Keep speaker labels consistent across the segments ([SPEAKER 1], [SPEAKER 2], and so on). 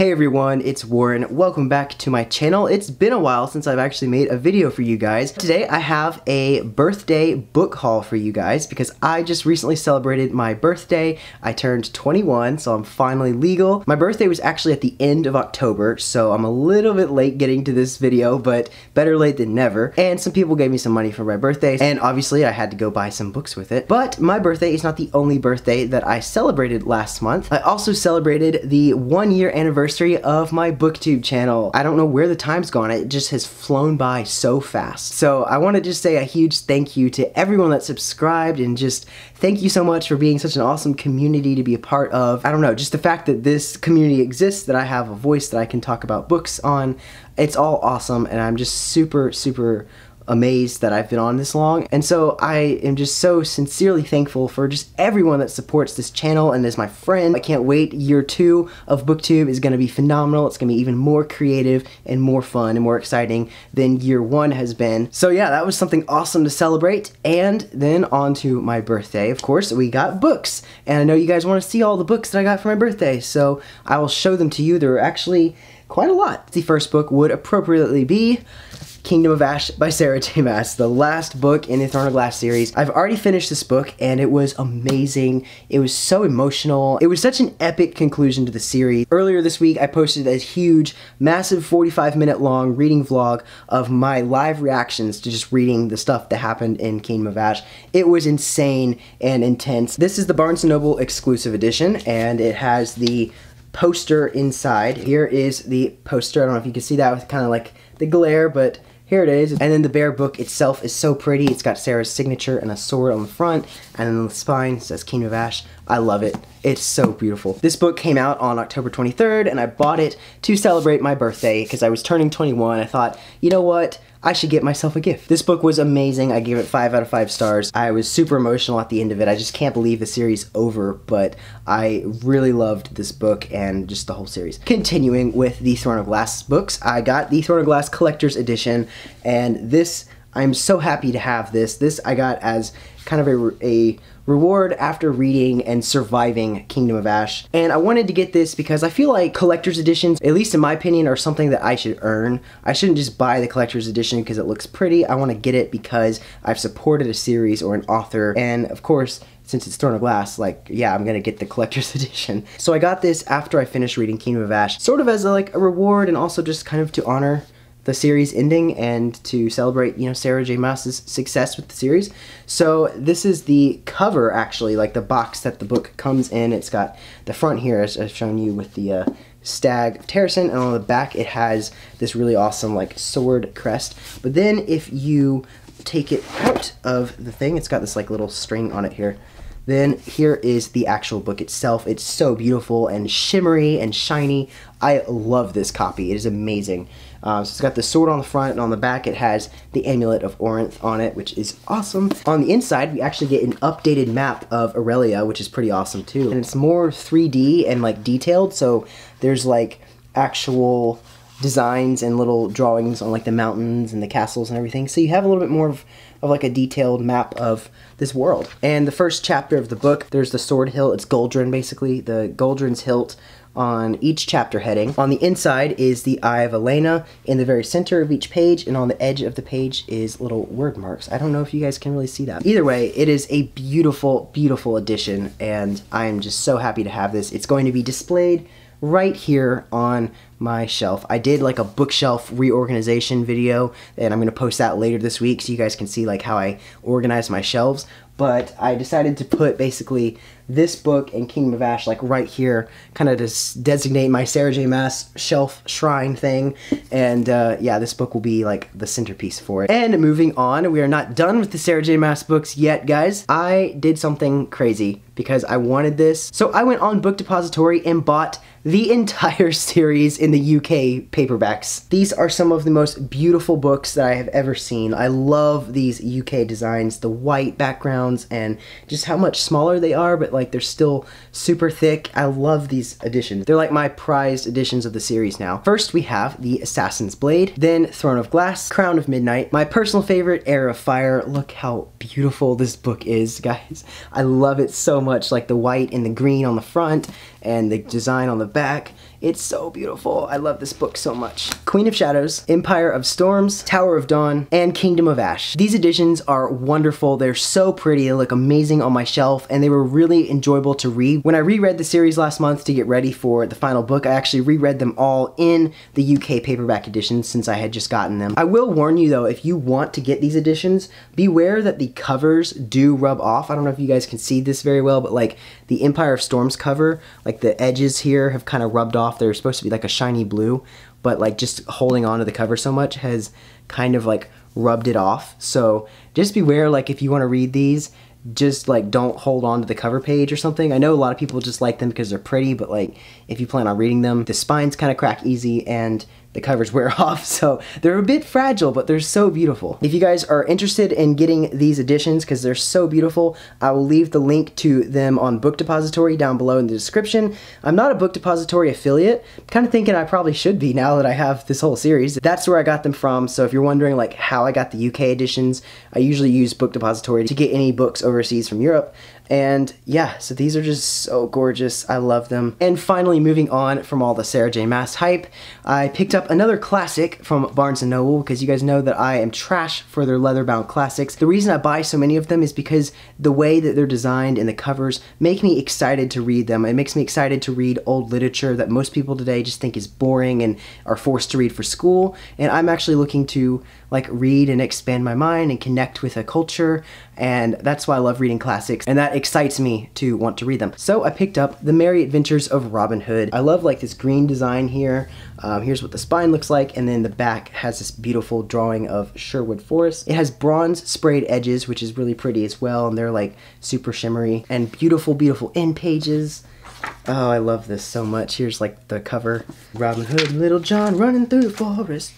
[SPEAKER 1] Hey everyone, it's Warren. Welcome back to my channel. It's been a while since I've actually made a video for you guys. Today I have a birthday book haul for you guys because I just recently celebrated my birthday. I turned 21, so I'm finally legal. My birthday was actually at the end of October, so I'm a little bit late getting to this video, but better late than never. And some people gave me some money for my birthday, and obviously I had to go buy some books with it. But my birthday is not the only birthday that I celebrated last month. I also celebrated the 1-year anniversary of my Booktube channel. I don't know where the time's gone, it just has flown by so fast. So I want to just say a huge thank you to everyone that subscribed, and just thank you so much for being such an awesome community to be a part of. I don't know, just the fact that this community exists, that I have a voice that I can talk about books on, it's all awesome, and I'm just super amazed that I've been on this long. And so I am just so sincerely thankful for just everyone that supports this channel and is my friend. I can't wait. Year 2 of Booktube is going to be phenomenal. It's going to be even more creative and more fun and more exciting than year 1 has been. So yeah, that was something awesome to celebrate. And then on to my birthday, of course, we got books. And I know you guys want to see all the books that I got for my birthday, so I will show them to you. There are actually quite a lot. The first book would appropriately be Kingdom of Ash by Sarah J. Maas, the last book in the Throne of Glass series. I've already finished this book and it was amazing. It was so emotional. It was such an epic conclusion to the series. Earlier this week I posted a huge, massive 45-minute long reading vlog of my live reactions to just reading the stuff that happened in Kingdom of Ash. It was insane and intense. This is the Barnes & Noble exclusive edition, and it has the poster inside. Here is the poster. I don't know if you can see that with kind of like the glare, but here it is. And then the bare book itself is so pretty. It's got Sarah's signature and a sword on the front, and then the spine says Kingdom of Ash. I love it. It's so beautiful. This book came out on October 23rd, and I bought it to celebrate my birthday because I was turning 21. I thought, you know what? I should get myself a gift. This book was amazing. I gave it 5 out of 5 stars. I was super emotional at the end of it. I just can't believe the series over, but I really loved this book and just the whole series. Continuing with the Throne of Glass books, I got the Throne of Glass Collector's Edition, and this, I'm so happy to have this. This I got as kind of a reward after reading and surviving Kingdom of Ash. And I wanted to get this because I feel like collector's editions, at least in my opinion, are something that I should earn. I shouldn't just buy the collector's edition because it looks pretty. I want to get it because I've supported a series or an author, and of course, since it's Throne of Glass, like, yeah, I'm gonna get the collector's edition. So I got this after I finished reading Kingdom of Ash, sort of as a reward, and also just kind of to honor the series ending and to celebrate, you know, Sarah J. Maas's success with the series. So this is the cover, actually, like the box that the book comes in. It's got the front here, as I've shown you, with the stag of Terrasen, and on the back it has this really awesome like sword crest. But then if you take it out of the thing, it's got this like little string on it here. Then here is the actual book itself. It's so beautiful and shimmery and shiny. I love this copy. It is amazing. So it's got the sword on the front, and on the back it has the Amulet of Orinth on it, which is awesome. On the inside, we actually get an updated map of Aurelia, which is pretty awesome too. And it's more 3D and like detailed, so there's like actual designs and little drawings on like the mountains and the castles and everything. So you have a little bit more of like a detailed map of this world. And the first chapter of the book, there's the sword hilt. It's Goldrin, basically. The Goldrin's hilt on each chapter heading. On the inside is the Eye of Elena in the very center of each page, and on the edge of the page is little word marks. I don't know if you guys can really see that. Either way, it is a beautiful, beautiful edition, and I am just so happy to have this. It's going to be displayed right here on my shelf. I did like a bookshelf reorganization video, and I'm going to post that later this week so you guys can see like how I organize my shelves. But I decided to put basically this book and Kingdom of Ash like right here, kind of to designate my Sarah J. Maas shelf shrine thing. And yeah, this book will be like the centerpiece for it. And moving on, we are not done with the Sarah J. Maas books yet, guys. I did something crazy because I wanted this. So I went on Book Depository and bought the entire series in the UK paperbacks. These are some of the most beautiful books that I have ever seen. I love these UK designs, the white backgrounds, and just how much smaller they are, but like they're still super thick. I love these editions. They're like my prized editions of the series now. First we have the Assassin's Blade, then Throne of Glass, Crown of Midnight, my personal favorite, Heir of Fire. Look how beautiful this book is, guys. I love it so much, like the white and the green on the front and the design on the back. It's so beautiful. I love this book so much. Queen of Shadows, Empire of Storms, Tower of Dawn, and Kingdom of Ash. These editions are wonderful. They're so pretty. They look amazing on my shelf, and they were really enjoyable to read. When I reread the series last month to get ready for the final book, I actually reread them all in the UK paperback edition since I had just gotten them. I will warn you though, if you want to get these editions, beware that the covers do rub off. I don't know if you guys can see this very well, but like the Empire of Storms cover, like the edges here have kind of rubbed off. They're supposed to be like a shiny blue, but like just holding on to the cover so much has kind of like rubbed it off. So just beware, like if you want to read these, just like don't hold on to the cover page or something. I know a lot of people just like them because they're pretty, but like if you plan on reading them, the spines kind of crack easy and the covers wear off, so they're a bit fragile, but they're so beautiful. If you guys are interested in getting these editions because they're so beautiful, I will leave the link to them on Book Depository down below in the description. I'm not a Book Depository affiliate. I'm kind of thinking I probably should be now that I have this whole series. That's where I got them from, so if you're wondering like how I got the UK editions, I usually use Book Depository to get any books overseas from Europe. And yeah, so these are just so gorgeous. I love them. And finally, moving on from all the Sarah J. Maas hype, I picked up another classic from Barnes & Noble because you guys know that I am trash for their leather-bound classics. The reason I buy so many of them is because the way that they're designed and the covers make me excited to read them. It makes me excited to read old literature that most people today just think is boring and are forced to read for school. And I'm actually looking to like read and expand my mind and connect with a culture, and that's why I love reading classics, and that excites me to want to read them. So I picked up The Merry Adventures of Robin Hood. I love like this green design here. Here's what the spine looks like, and then the back has this beautiful drawing of Sherwood Forest. It has bronze sprayed edges, which is really pretty as well, and they're like super shimmery, and beautiful, beautiful end pages. Oh, I love this so much. Here's like the cover. Robin Hood, Little John running through the forest.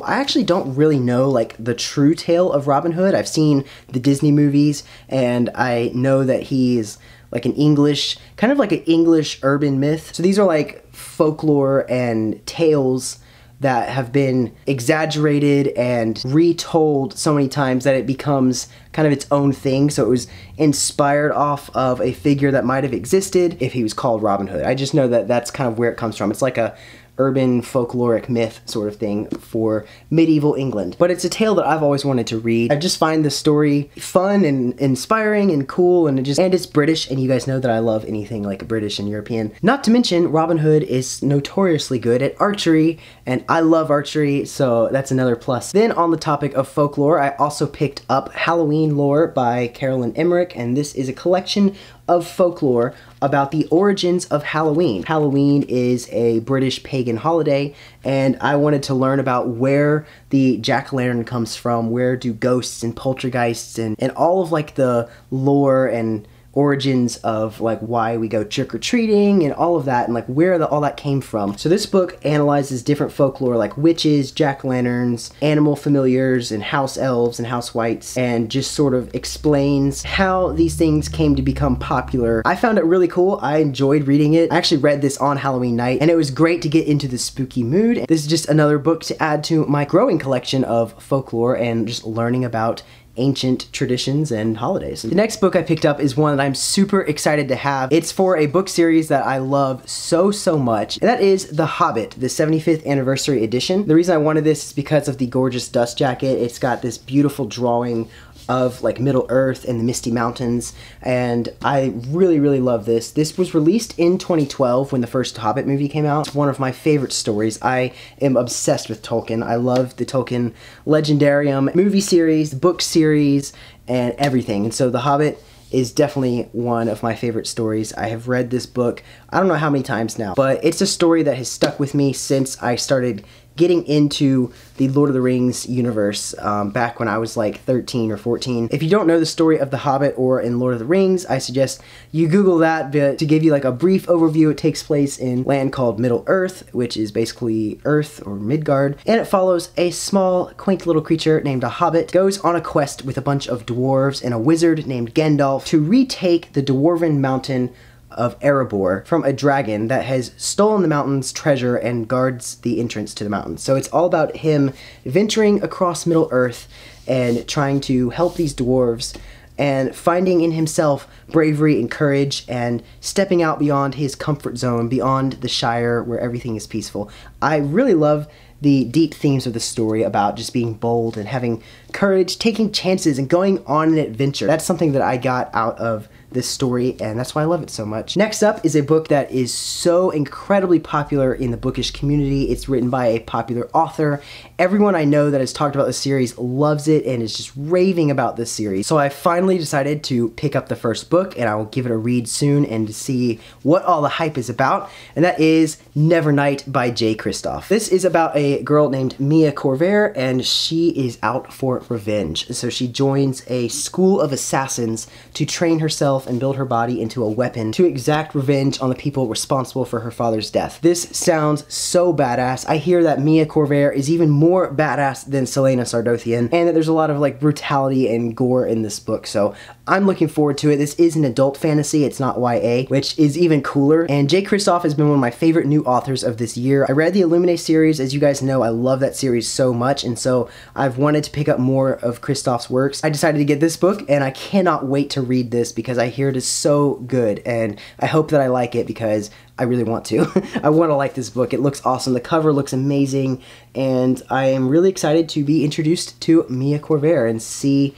[SPEAKER 1] I actually don't really know like the true tale of Robin Hood. I've seen the Disney movies, and I know that he's like an English, kind of like an English urban myth. So these are like folklore and tales that have been exaggerated and retold so many times that it becomes kind of its own thing. So it was inspired off of a figure that might have existed if he was called Robin Hood. I just know that that's kind of where it comes from. It's like a urban folkloric myth sort of thing for medieval England. But it's a tale that I've always wanted to read. I just find the story fun and inspiring and cool, and it's British, and you guys know that I love anything like British and European. Not to mention, Robin Hood is notoriously good at archery, and I love archery, so that's another plus. Then on the topic of folklore, I also picked up Halloween Lore by Carolyn Emmerich, and this is a collection of folklore about the origins of Halloween. Halloween is a British pagan holiday, and I wanted to learn about where the jack-o'-lantern comes from, where do ghosts and poltergeists and all of like the lore and origins of like why we go trick-or-treating and all of that, and like where all that came from. So this book analyzes different folklore like witches, jack-o'-lanterns, animal familiars, and house elves and house wights, and just sort of explains how these things came to become popular. I found it really cool. I enjoyed reading it. I actually read this on Halloween night, and it was great to get into the spooky mood. This is just another book to add to my growing collection of folklore and just learning about ancient traditions and holidays. The next book I picked up is one that I'm super excited to have. It's for a book series that I love so much, and that is The Hobbit, the 75th anniversary edition. The reason I wanted this is because of the gorgeous dust jacket. It's got this beautiful drawing of like Middle Earth and the Misty Mountains, and I really love this. This was released in 2012 when the first Hobbit movie came out. It's one of my favorite stories. I am obsessed with Tolkien. I love the Tolkien Legendarium movie series, book series, and everything. And so The Hobbit is definitely one of my favorite stories. I have read this book I don't know how many times now, but it's a story that has stuck with me since I started getting into the Lord of the Rings universe back when I was like 13 or 14. If you don't know the story of The Hobbit or in Lord of the Rings, I suggest you Google that. But to give you like a brief overview, it takes place in land called Middle Earth, which is basically Earth or Midgard, and it follows a small, quaint little creature named a hobbit, goes on a quest with a bunch of dwarves and a wizard named Gandalf to retake the dwarven mountain of Erebor from a dragon that has stolen the mountain's treasure and guards the entrance to the mountain. So it's all about him venturing across Middle Earth and trying to help these dwarves and finding in himself bravery and courage and stepping out beyond his comfort zone, beyond the Shire where everything is peaceful. I really love the deep themes of the story about just being bold and having courage, taking chances, and going on an adventure. That's something that I got out of this story, and that's why I love it so much. Next up is a book that is so incredibly popular in the bookish community. It's written by a popular author. Everyone I know that has talked about this series loves it and is just raving about this series. So I finally decided to pick up the first book, and I will give it a read soon and to see what all the hype is about, and that is Nevernight by Jay Kristoff. This is about a girl named Mia Corvair, and she is out for revenge. So she joins a school of assassins to train herself and build her body into a weapon to exact revenge on the people responsible for her father's death. This sounds so badass. I hear that Mia Corvair is even more badass than Selena Sardothian, and that there's a lot of like brutality and gore in this book, so I'm looking forward to it. This is an adult fantasy, it's not YA, which is even cooler, and Jay Kristoff has been one of my favorite new authors of this year. I read the Illuminae series. As you guys know, I love that series so much, and so I've wanted to pick up more of Kristoff's works. I decided to get this book, and I cannot wait to read this because I hear it is so good, and I hope that I like it because I really want to. I want to like this book. It looks awesome. The cover looks amazing, and I am really excited to be introduced to Mia Corvair and see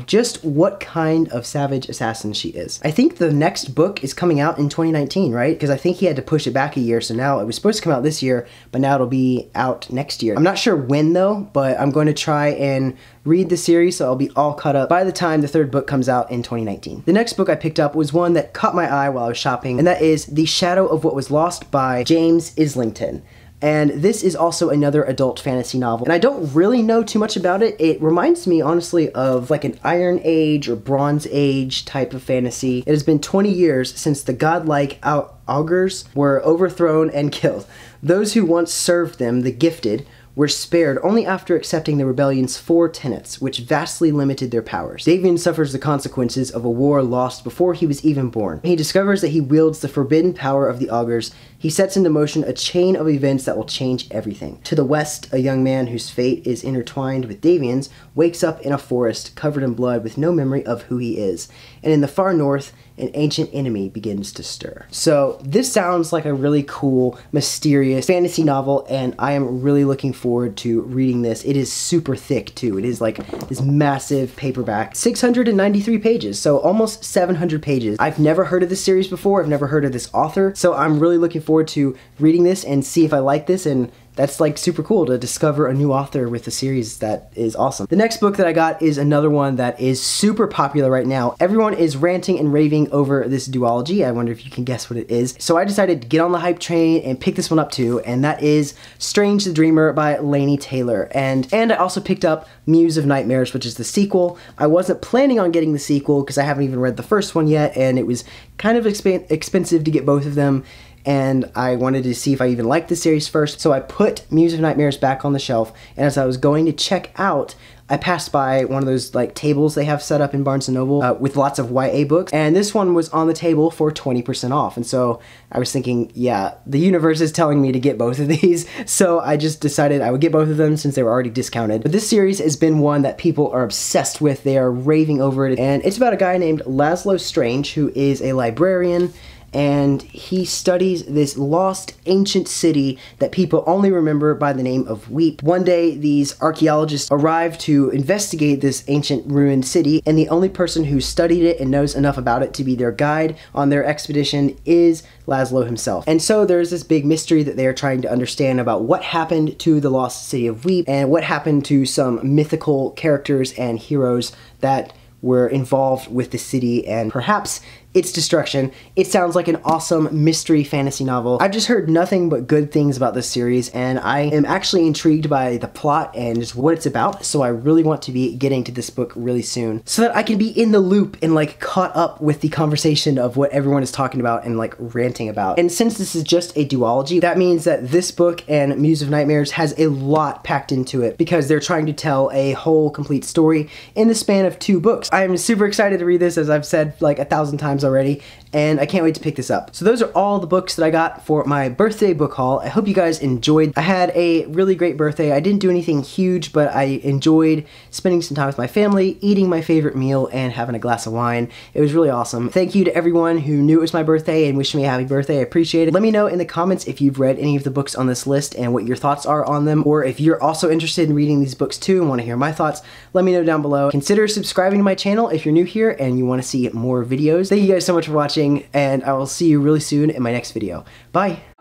[SPEAKER 1] just what kind of savage assassin she is. I think the next book is coming out in 2019, right? Because I think he had to push it back a year, so now it was supposed to come out this year, but now it'll be out next year. I'm not sure when though, but I'm going to try and read the series so I'll be all caught up by the time the third book comes out in 2019. The next book I picked up was one that caught my eye while I was shopping, and that is The Shadow of What Was Lost by James Islington. And this is also another adult fantasy novel. And I don't really know too much about it. It reminds me, honestly, of like an Iron Age or Bronze Age type of fantasy. It has been 20 years since the godlike augurs were overthrown and killed. Those who once served them, the gifted, were spared only after accepting the rebellion's 4 tenets, which vastly limited their powers. Davian suffers the consequences of a war lost before he was even born. He discovers that he wields the forbidden power of the augurs. He sets into motion a chain of events that will change everything. To the west, a young man whose fate is intertwined with Davian's wakes up in a forest covered in blood with no memory of who he is. And in the far north, an ancient enemy begins to stir. So this sounds like a really cool, mysterious fantasy novel, and I am really looking forward to reading this. It is super thick too. It is like this massive paperback, 693 pages, so almost 700 pages. I've never heard of this series before. I've never heard of this author, so I'm really looking forward to reading this and see if I like this, and that's like super cool to discover a new author with a series that is awesome. The next book that I got is another one that is super popular right now. Everyone is ranting and raving over this duology. I wonder if you can guess what it is. So I decided to get on the hype train and pick this one up too, and that is Strange the Dreamer by Laini Taylor. And I also picked up Muse of Nightmares, which is the sequel. I wasn't planning on getting the sequel because I haven't even read the first one yet, and it was kind of expensive to get both of them, and I wanted to see if I even liked the series first, so I put Muse of Nightmares back on the shelf, and as I was going to check out, I passed by one of those like tables they have set up in Barnes & Noble with lots of YA books, and this one was on the table for 20% off, and so I was thinking, yeah, the universe is telling me to get both of these, so I just decided I would get both of them since they were already discounted. But this series has been one that people are obsessed with. They are raving over it, and it's about a guy named Laszlo Strange who is a librarian, and he studies this lost ancient city that people only remember by the name of Weep. One day, these archaeologists arrive to investigate this ancient ruined city, and the only person who studied it and knows enough about it to be their guide on their expedition is Laszlo himself. And so there's this big mystery that they are trying to understand about what happened to the lost city of Weep, and what happened to some mythical characters and heroes that were involved with the city and perhaps its destruction. It sounds like an awesome mystery fantasy novel. I've just heard nothing but good things about this series, and I am actually intrigued by the plot and just what it's about, so I really want to be getting to this book really soon so that I can be in the loop and like caught up with the conversation of what everyone is talking about and like ranting about. And since this is just a duology, that means that this book and Muse of Nightmares has a lot packed into it because they're trying to tell a whole complete story in the span of 2 books. I am super excited to read this, as I've said like 1,000 times times already, and I can't wait to pick this up. So those are all the books that I got for my birthday book haul. I hope you guys enjoyed. I had a really great birthday. I didn't do anything huge, but I enjoyed spending some time with my family, eating my favorite meal, and having a glass of wine. It was really awesome. Thank you to everyone who knew it was my birthday and wished me a happy birthday. I appreciate it. Let me know in the comments if you've read any of the books on this list and what your thoughts are on them, or if you're also interested in reading these books too and want to hear my thoughts, let me know down below. Consider subscribing to my channel if you're new here and you want to see more videos. Thank you guys so much for watching, and I will see you really soon in my next video. Bye!